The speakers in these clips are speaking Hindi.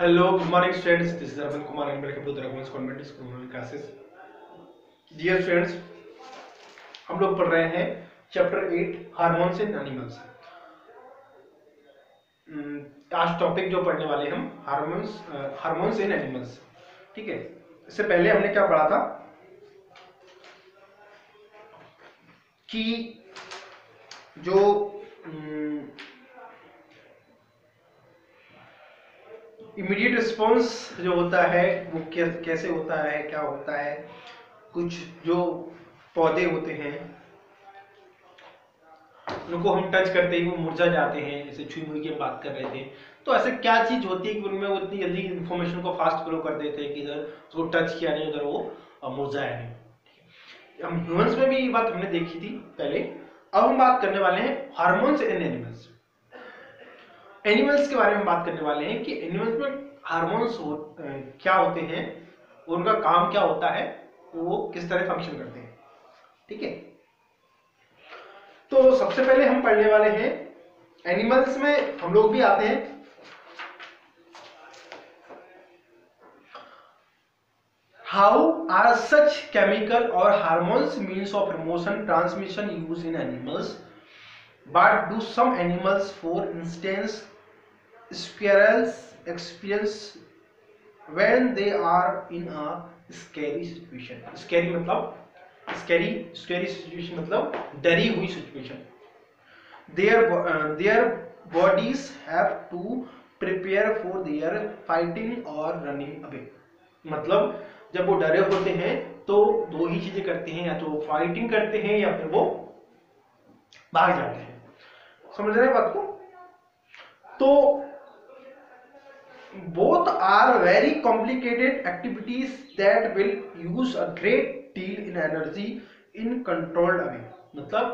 Hello, good morning students. This is Arvind Kumar and welcome to the Raghuvansh Convent School online classes. Dear students, हम लोग पढ़ रहे हैं चैप्टर 8 हार्मोन्स इन एनिमल्स। आज टॉपिक जो पढ़ने वाले हम हार्मोन्स इन एनिमल्स। ठीक है, इससे पहले हमने क्या पढ़ा था कि जो इमीडिएट रिस्पॉन्स जो होता है वो कैसे होता है, क्या होता है। कुछ जो पौधे होते हैं उनको हम टच करते ही वो मुरझा जाते हैं, जैसे छुई मुई की बात कर रहे थे। तो ऐसे क्या चीज होती है कि उनमें वो इतनी जल्दी इन्फॉर्मेशन को फास्ट फ्लो कर देते हैं कि इधर उसको टच किया नहीं, उधर वो मुरझाया नहीं। हम ह्यूमंस में भी ये बात हमने देखी थी पहले। अब हम बात करने वाले हैं हार्मोन्स इन एनिमल्स। एनिमल्स के बारे में बात करने वाले हैं कि एनिमल्स में हार्मोन्स क्या होते हैं, उनका काम क्या होता है, वो किस तरह फंक्शन करते हैं। ठीक है, तो सबसे पहले हम पढ़ने वाले हैं एनिमल्स में हम लोग भी आते हैं। हाउ आर सच केमिकल और hormones means of emotion transmission use in animals, but do some animals, for instance squirrels, experience when they are in a scary situation? Scary मतलब scary situation मतलब डरी हुई situation. Their bodies have to prepare for their fighting or running away. मतलब जब वो डरे होते हैं तो दो ही चीजें करते हैं, या तो फाइटिंग करते हैं या फिर वो भाग जाते हैं। समझ रहे हैं बात को? तो both are very complicated activities that will use a great deal in energy in controlled way. मतलब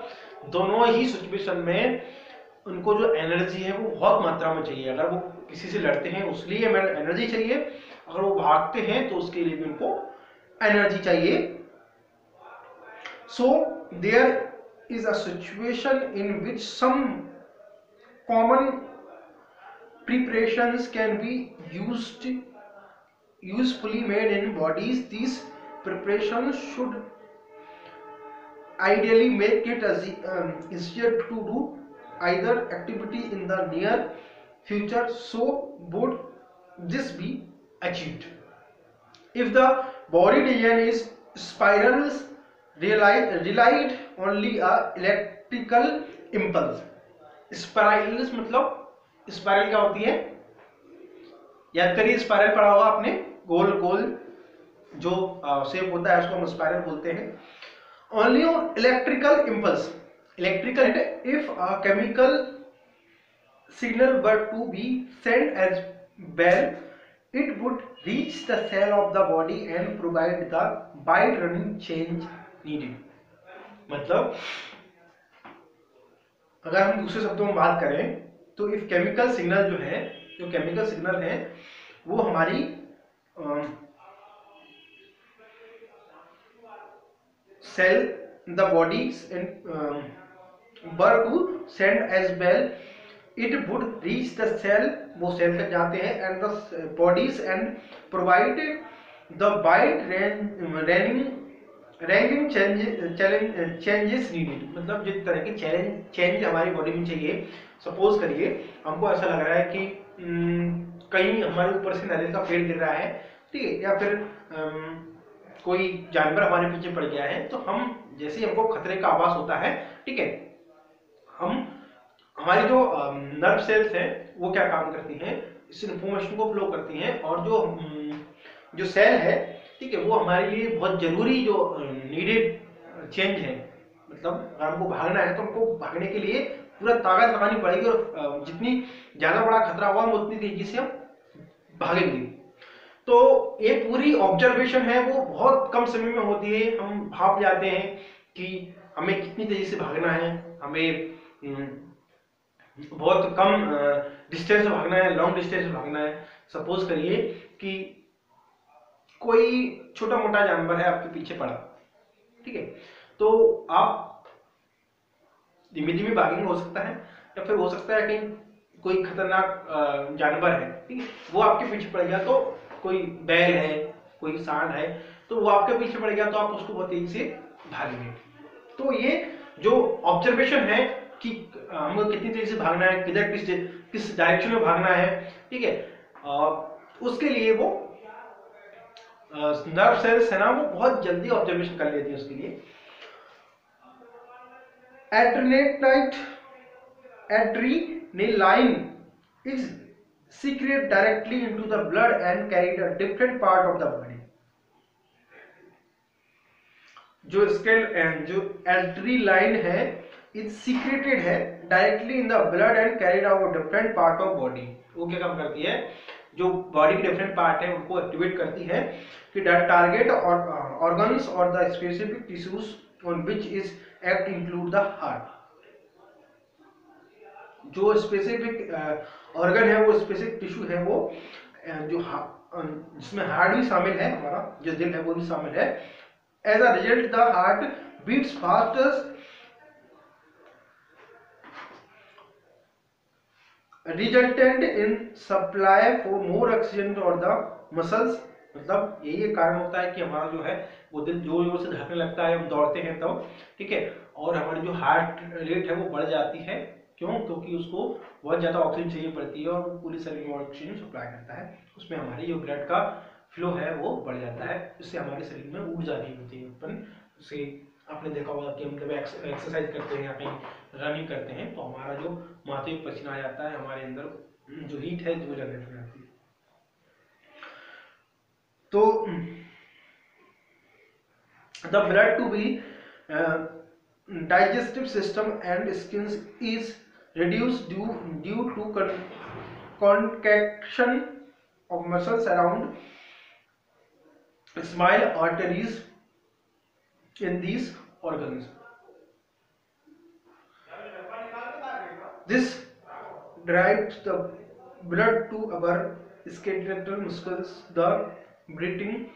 दोनों ही सिचुएशन में उनको जो एनर्जी है वो बहुत मात्रा में चाहिए। अगर वो किसी से लड़ते हैं उसके लिए एनर्जी चाहिए, अगर वो भागते हैं तो उसके लिए भी उनको एनर्जी चाहिए। So there is a situation in which some common preparations can be usefully made in bodies. These preparations should ideally make it as easier to do either activity in the near future. So would this be achieved if the body design is spirals relied only a electrical impulse? Spirals मतलब स्पाइरल क्या होती है, याद करिए। स्पाइरल पढ़ा होगा आपने, गोल गोल जो शेप होता है उसको हम स्पाइरल बोलते हैं। Only on electrical impulse, electrical if a chemical signal were to be sent as bell it would reach the cell of the body and provide the wide running change needed. मतलब अगर हम दूसरे शब्दों में बात करें तो इफ केमिकल सिग्नल जो है, जो केमिकल सिग्नल है वो हमारी cell the body were to send as bell it would reach the cell, वो सेल तक जाते हैं, and the bodies and provide the wide ranking changes needed. मतलब जिस तरह की चेंज हमारी बॉडी में चाहिए। सपोज करिए हमको ऐसा लग रहा है कि कहीं हमारे ऊपर से नारियल का पेड़ गिर रहा है, ठीक है, या फिर कोई जानवर हमारे पीछे पड़ गया है, तो हम जैसे ही हमको खतरे का आभास होता है, ठीक है, हमारी जो नर्व सेल्स हैं वो क्या काम करती हैं, इस इंफॉर्मेशन को फ्लो करती हैं, और जो सेल है, ठीक है, वो हमारे लिए बहुत जरूरी जो नीडेड चेंज है। मतलब अगर हमको भागना है तो हमको भागने के लिए पूरा ताकत लगानी पड़ेगी, और जितनी ज्यादा बड़ा खतरा हुआ हम उतनी तेजी से हम भागेंगे। तो ये पूरी ऑब्जर्वेशन है वो बहुत कम समय में होती है। हम भाप जाते हैं कि हमें कितनी तेजी से भागना है, हमें बहुत कम डिस्टेंस भागना है, लॉन्ग डिस्टेंस भागना है। सपोज करिए कि कोई छोटा मोटा जानवर है आपके पीछे पड़ा, ठीक है, तो आप धीमे धीमे भागेंगे, हो सकता है, या फिर हो सकता है कि कोई खतरनाक जानवर है ठीक है, वो आपके पीछे पड़ गया, तो कोई बैल है, कोई सांड है, तो वो आपके पीछे पड़ गया तो आप उसको बहुत तेजी से भागेंगे। तो ये जो ऑब्जर्वेशन है कि हमको कितनी तेजी से भागना है, किधर किस डायरेक्शन में भागना है, ठीक है, उसके लिए वो नर्व सेल्स है ना, वो बहुत जल्दी ऑब्जर्वेशन कर लेती है उसके लिए। Adrenaline is secreted directly into the blood and carried a different part of the body. जो एड्रीनालाइन है, इज सीक्रेटेड है directly in the blood and carried out different part of body. वो क्या काम करती है, जो बॉडी के डिफरेंट पार्ट है उनको एक्टिवेट करती है कि टारगेट और ऑर्गन्स और the specific tissues on which is act include the heart. जो स्पेसिफिक ऑर्गन है, वो स्पेसिफिक टिश्यू है, वो जो जिसमें हार्ट भी शामिल है, हमारा जो दिल है वो भी शामिल है। As a result the heart beats faster, resultant in supply for more oxygen और द मसल्स। मतलब यही कारण होता है कि हमारा जो है वो दिल जोर जोर से धड़कने लगता है, हम दौड़ते हैं तब, ठीक है, और हमारी जो हार्ट रेट है वो बढ़ जाती है। क्यों? क्योंकि उसको बहुत ज़्यादा ऑक्सीजन चाहिए पड़ती है और पूरी शरीर में ऑक्सीजन सप्लाई करता है, उसमें हमारी जो ब्लड का फ्लो है वो बढ़ जाता है, इससे हमारे शरीर में ऊर्जा भी होती है उत्पन्न। से आपने देखा होगा कि हम जब एक्सरसाइज करते हैं या कहीं रनिंग करते हैं तो हमारा जो माथे में पसीना आ जाता है, हमारे अंदर जो हीट है वो जनरेट हो जाती है। तो the blood to be digestive system and skin is reduced due to contraction of muscles around small arteries in these organs. This drives the blood to our skeletal muscles. The breathing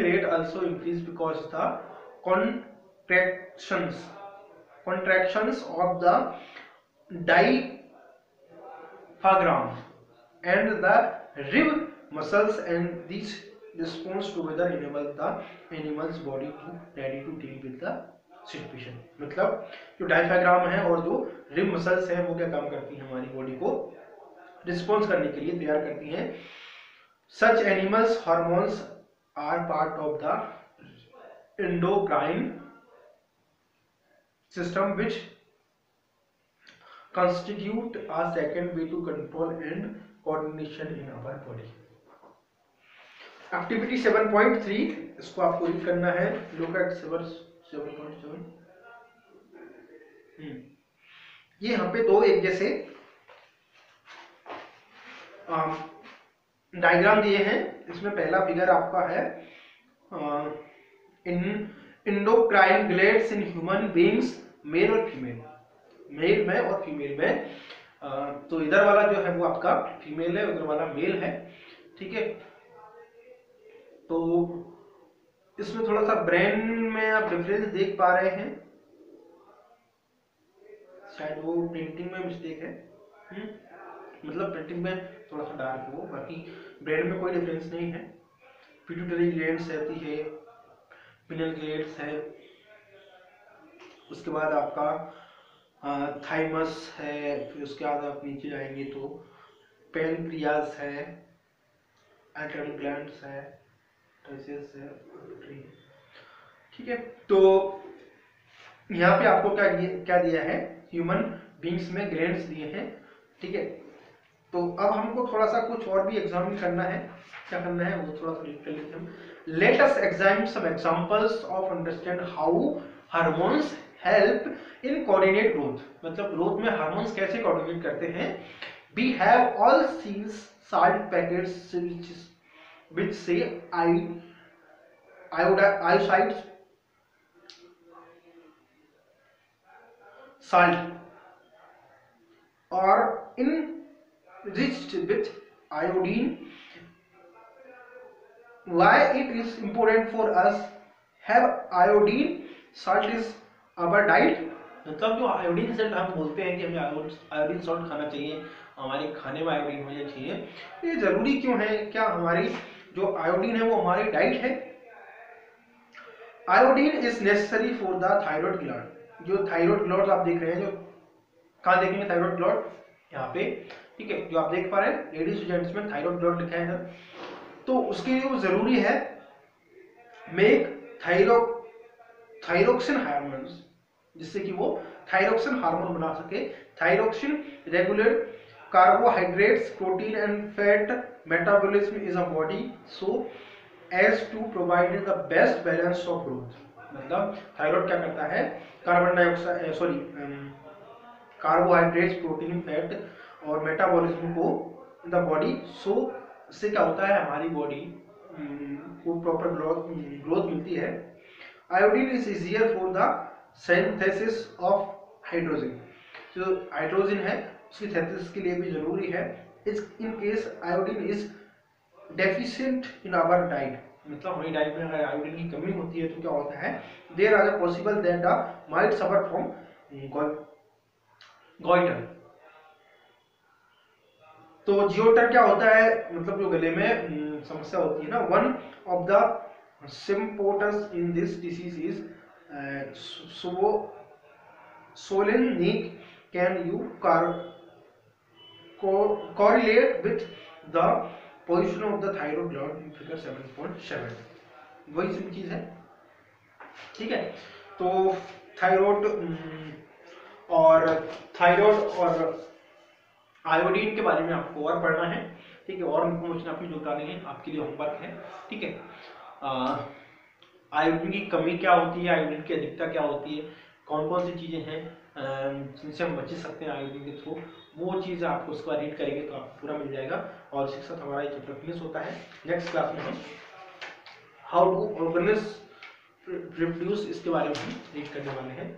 rate also increase because the contractions of the diaphragm and the rib muscles, and these response together enable the animal's body to ready to deal with the situation। मतलब जो डायफ्राग्राम है और जो रिब मसल्स हैं वो क्या काम करती हैं, हमारी बॉडी को रिस्पॉन्स करने के लिए तैयार करती हैं। Such animals hormones are part of the endocrine system which constitute a second way to control and coordination in our body। Activity 7.3 इसको आपको रीड करना है। Look at 7.7। ये यहाँ पे दो एक जैसे डायग्राम दिए हैं। इसमें पहला फिगर आपका है endocrine glands in human beings, male और फीमेल, मेल में और फीमेल में। तो इधर वाला जो है वो आपका फीमेल है, उधर वाला मेल है, ठीक है। तो इसमें थोड़ा सा ब्रेन में आप डिफरेंस देख पा रहे हैं, शायद वो प्रिंटिंग में मिस्टेक है, मतलब प्रिंटिंग में थोड़ा सा डार्क हो, बाकी ब्रेन में कोई डिफरेंस नहीं है। पिट्यूटरी ग्लैंड्स रहती है, पिनल ग्लैंड्स है, उसके बाद आपका थाइमस है, फिर उसके बाद आप नीचे जाएंगे तो पेनक्रियास है, एड्रिनल ग्लैंड्स है, ट्रेसेस है, ठीक है। तो यहाँ पे आपको क्या दिया है, ह्यूमन बींग्स में ग्लैंड्स दिए हैं, ठीक है। तो अब हमको थोड़ा सा कुछ और भी एग्जामिन करना है, क्या करना है वो थोड़ा सा रीड कर लेते हैं। Let us examine some examples of understand how hormones help in coordinate growth। मतलब ग्रोथ में हार्मोन्स कैसे कोऑर्डिनेट करते हैं। We have all seen salt packets which say iodide salt or enriched with iodine। Why it is important for us have iodine salt is our diet। मतलब जो आयोडीन सल्ट हम बोलते हैं कि हमें आयोडीन सॉल्ट खाना चाहिए हमारे खाने में आयोडीन होना चाहिए। ये जरूरी क्यों है? क्या हमारी जो आयोडीन है वो हमारी डाइट है? Iodine is necessary for the thyroid gland. जो थायराइड ग्लैंड आप देख रहे हैं, जो कहाँ देखेंगे थायराइड ग्लैंड? यहाँ पे, ठीक है, जो आप देख पा रहे हैं लेडीज एंड जेंट्समैन थायराइड ग्लैंड लिखा है इधर। तो उसके लिए वो जरूरी है मेक थायरोक्सिन हार्मोन्स, जिससे कि वो थायरोक्सिन हार्मोन बना सके। Thyroxine regulate carbohydrates, protein and fat metabolism is a body so as to provide the best balance of growth. मतलब थायराइड क्या करता है? Carbon dioxide carbohydrates, protein, fat और मेटाबॉलिज्म को इन द बॉडी, सो इससे क्या होता है हमारी बॉडी को प्रॉपर ग्रोथ मिलती है। Iodine is easier for the synthesis of hydrogen. जो हाइड्रोजन है उसकी सिंथेसिस के लिए भी जरूरी है। In case iodine is deficient in our diet, मतलब हमारी डाइट में अगर आयोडीन की कमी होती है तो क्या होता है? There are a possible that the might suffer from goitre. तो जियोटर क्या होता है? मतलब जो गले में समस्या होती है ना। One of the symptoms in this disease is solenic. Can you correlate with the position of the thyroid gland in figure 7.7? वही सिंपल चीज है, ठीक है। तो थायराइड और आयोडीन के बारे में आपको और पढ़ना है, ठीक है, और इन्फॉर्मेशन आपकी जुटानी है, आपके लिए होमवर्क है, ठीक है। आयोडीन की कमी क्या होती है, आयोडीन की अधिकता क्या होती है, कौन कौन सी चीजें हैं जिनसे हम बच सकते हैं आयोडीन के थ्रू, वो चीज़ आपको उसका रीड करेंगे तो आपको पूरा मिल जाएगा। और इसके साथ हमारा ये चैप्टर फिनिश होता है। नेक्स्ट क्लास में हम हाउ टू ऑर्गेनाइज रिप्रोड्यूस इसके बारे में हम रीड करने वाले हैं।